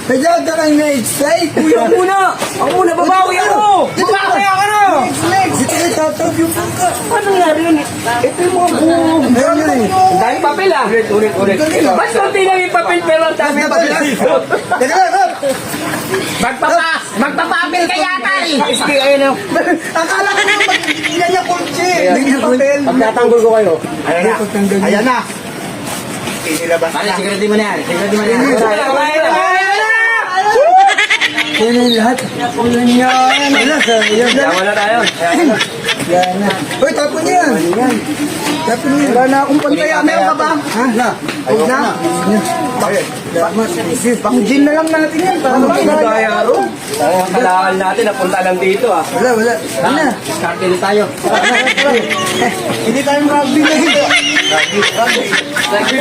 Masyado kang na-excite. Kuya muna! Ako muna, babawi ako! Babawi ako na! Ito na tatawag yung pangka. Ano nangyari yun? Ito yung mga buong. Meron yun eh. Ang daming papel ah! Ulit. Ba't konti lang yung papel pero ang daming papel dito? Teka lang, Rob. Magpapapel ka yata eh! Ayun o. Akala ko naman yan yung kotse. Bigyan papel. Pagtatanggol ko kayo. Ayan na. Inilabas Pare, na. siguraduhin mo na yan. Siguraduhin mo na yan. Yan ang lahat. Ulan niya. Yawa na tayo. Yan na. Uy, tapon niya yan. Tapon niya. Wala na akong pantaya. Meron ka ba? Ha? Na. Huwag na. Pang gin na lang natin yan. Ano ba kaya ro? Kalakal natin, napunta lang dito ah. Wala. Wala. Kartel tayo. Hindi tayo rugby na dito. Rugby. Rugby.